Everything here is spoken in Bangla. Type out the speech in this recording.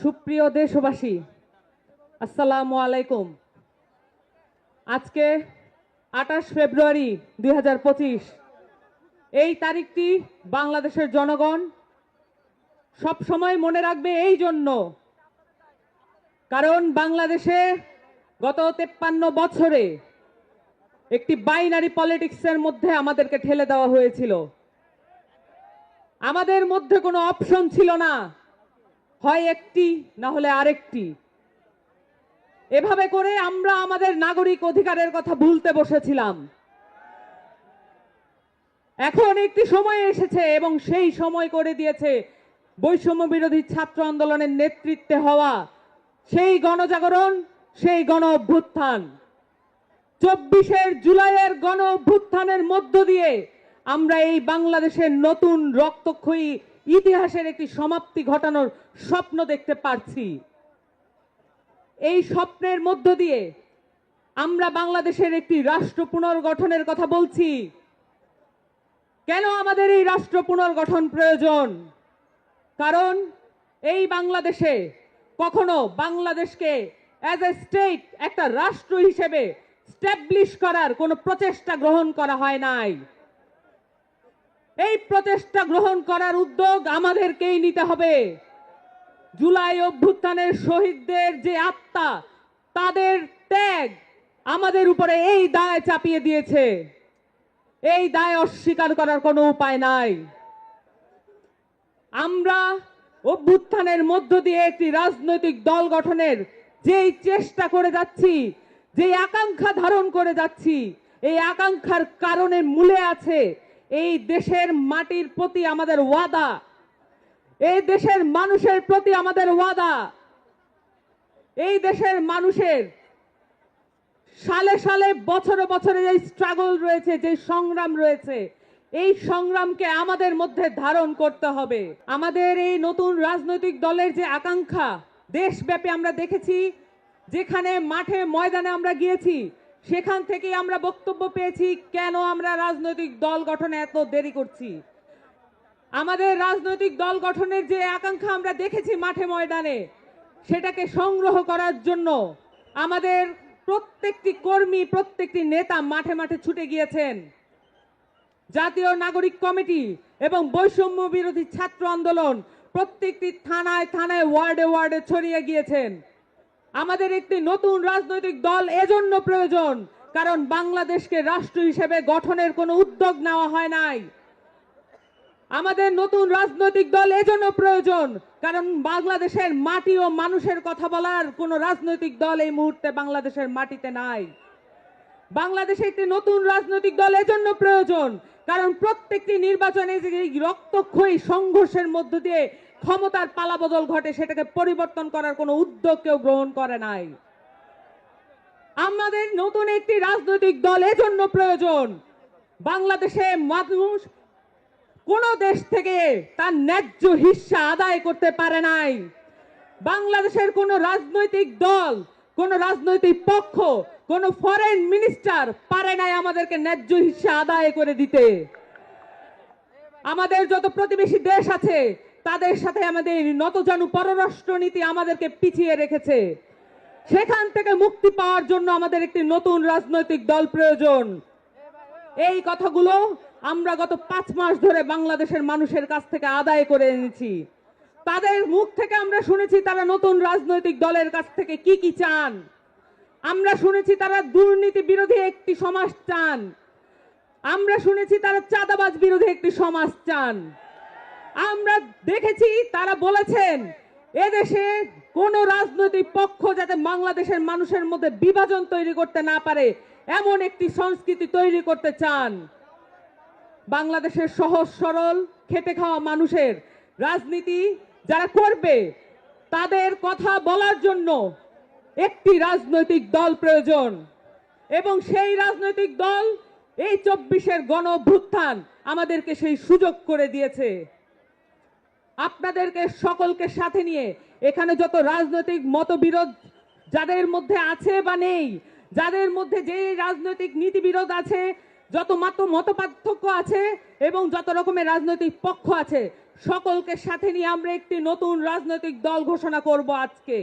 সুপ্রিয় দেশবাসী, আসসালামু আলাইকুম। আজকে 28 ফেব্রুয়ারি 2025 এই তারিখটি বাংলাদেশের জনগণ সব সময় মনে রাখবে এই জন্য, কারণ বাংলাদেশে গত 53 বছরে একটি বাইনারি পলিটিক্সের মধ্যে আমাদেরকে ঠেলে দেওয়া হয়েছিল। আমাদের মধ্যে কোনো অপশন ছিল না, হয় একটি না হলে আরেকটি। এভাবে করে আমরা আমাদের নাগরিক অধিকারের কথা ভুলতে বসেছিলাম। এখন একটি সময় এসেছে এবং সেই সময় করে দিয়েছে বৈষম্য বিরোধী ছাত্র আন্দোলনের নেতৃত্বে হওয়া সেই গণজাগরণ, সেই গণ অভ্যুত্থান। 24 জুলাইয়ের গণ অভ্যুত্থানের মধ্য দিয়ে আমরা এই বাংলাদেশের নতুন রক্তক্ষয়ী ইতিহাসের একটি সমাপ্তি ঘটানোর স্বপ্ন দেখতে পারছি। এই স্বপ্নের মধ্য দিয়ে আমরা বাংলাদেশের একটি রাষ্ট্র পুনর্গঠনের কথা বলছি। কেন আমাদের এই রাষ্ট্র পুনর্গঠন প্রয়োজন? কারণ এই বাংলাদেশে কখনো বাংলাদেশকে অ্যাজ এ স্টেট, একটা রাষ্ট্র হিসেবে স্ট্যাবলিশ করার কোনো প্রচেষ্টা গ্রহণ করা হয় নাই। এই প্রচেষ্টা গ্রহণ করার উদ্যোগ আমাদেরকেই নিতে হবে। জুলাই অভ্যুত্থানের শহীদদের যে আত্মা, তাদের ত্যাগ আমাদের উপরে এই দায় চাপিয়ে দিয়েছে। এই দায় অস্বীকার করার কোনো উপায় নাই। আমরা অভ্যুত্থানের মধ্য দিয়ে একটি রাজনৈতিক দল গঠনের যেই চেষ্টা করে যাচ্ছি, যেই আকাঙ্ক্ষা ধারণ করে যাচ্ছি, এই আকাঙ্ক্ষার কারণে মূলে আছে এই দেশের মাটির প্রতি আমাদের ওয়াদা, এই দেশের মানুষের প্রতি আমাদের ওয়াদা। এই দেশের মানুষের সালে সালে বছরে বছরে যে স্ট্রাগল রয়েছে, যে সংগ্রাম রয়েছে, এই সংগ্রামকে আমাদের মধ্যে ধারণ করতে হবে। আমাদের এই নতুন রাজনৈতিক দলের যে আকাঙ্ক্ষা দেশব্যাপী আমরা দেখেছি, যেখানে মাঠে ময়দানে আমরা গিয়েছি, সেখান থেকে আমরা বক্তব্য পেয়েছি কেন আমরা রাজনৈতিক দল গঠনে এত দেরি করছি। আমাদের রাজনৈতিক দল গঠনের যে আকাঙ্ক্ষা আমরা দেখেছি মাঠে ময়দানে, সেটাকে সংগ্রহ করার জন্য আমাদের প্রত্যেকটি কর্মী, প্রত্যেকটি নেতা মাঠে মাঠে ছুটে গিয়েছেন। জাতীয় নাগরিক কমিটি এবং বৈষম্য বিরোধী ছাত্র আন্দোলন প্রত্যেকটি থানায় থানায়, ওয়ার্ডে ওয়ার্ডে ছড়িয়ে গিয়েছেন। আমাদের একটি নতুন রাজনৈতিক দল এজন্য প্রয়োজন, কারণ বাংলাদেশকে রাষ্ট্র হিসেবে গঠনের কোনো উদ্যোগ নেওয়া হয় নাই। আমাদের নতুন রাজনৈতিক দল এজন্য প্রয়োজন, কারণ বাংলাদেশের মাটি ও মানুষের কথা বলার কোনো রাজনৈতিক দল এই মুহূর্তে বাংলাদেশের মাটিতে নাই। বাংলাদেশে একটি নতুন রাজনৈতিক দল এজন্য প্রয়োজন, কারণ প্রত্যেকটি নির্বাচনে যে রক্তক্ষয়ী সংঘর্ষের মধ্য দিয়ে ক্ষমতার পালাবদল ঘটে, সেটাকে পরিবর্তন করার কোনো উদ্যোগ কেউ গ্রহণ করে নাই। আমাদের নতুন একটি রাজনৈতিক দল এজন্য প্রয়োজন, বাংলাদেশে মানুষ কোন দেশ থেকে তার ন্যায্য হিস্সা আদায় করতে পারে নাই। বাংলাদেশের কোন রাজনৈতিক দল, কোন রাজনৈতিক পক্ষ, কোন ফরেন মিনিস্টার পারে নাই আমাদেরকে ন্যায্য হিস্সা আদায় করে দিতে। আমাদের যত প্রতিবেশী দেশ আছে, তাদের সাথে আমাদের নতজানু পররাষ্ট্র নীতি আমাদেরকে পিছিয়ে রেখেছে। সেখান থেকে মুক্তি পাওয়ার জন্য আমাদের একটি নতুন রাজনৈতিক দল প্রয়োজন। এই কথাগুলো আমরা গত 5 মাস ধরে বাংলাদেশের মানুষের কাছ থেকে আদায় করে এনেছি। তাদের মুখ থেকে আমরা শুনেছি তারা নতুন রাজনৈতিক দলের কাছ থেকে কি কি চান। আমরা শুনেছি তারা দুর্নীতি বিরোধী একটি সমাজ চান। আমরা শুনেছি তারা চাঁদাবাজ বিরোধী একটি সমাজ চান। আমরা দেখেছি তারা বলেছেন এদেশে কোন রাজনৈতিক পক্ষ যাতে বাংলাদেশের মানুষের মধ্যে বিভাজন তৈরি করতে না পারে, এমন একটি সংস্কৃতি তৈরি করতে চান। বাংলাদেশের সহজ সরল খেটে খাওয়া মানুষের রাজনীতি যারা করবে, তাদের কথা বলার জন্য একটি রাজনৈতিক দল প্রয়োজন। এবং সেই রাজনৈতিক দল এই 24 গণ অভ্যুত্থান আমাদেরকে সেই সুযোগ করে দিয়েছে। আপনাদেরকে সকলকে সাথে নিয়ে এখানে যত রাজনৈতিক মতবিরোধ যাদের মধ্যে আছে বা নেই, যাদের মধ্যে যে রাজনৈতিক নীতিবিরোধ আছে, যত মত পার্থক্য আছে এবং যত রকমের রাজনৈতিক পক্ষ আছে, সকলকে সাথে নিয়ে আমরা একটি নতুন রাজনৈতিক দল ঘোষণা করব আজকে।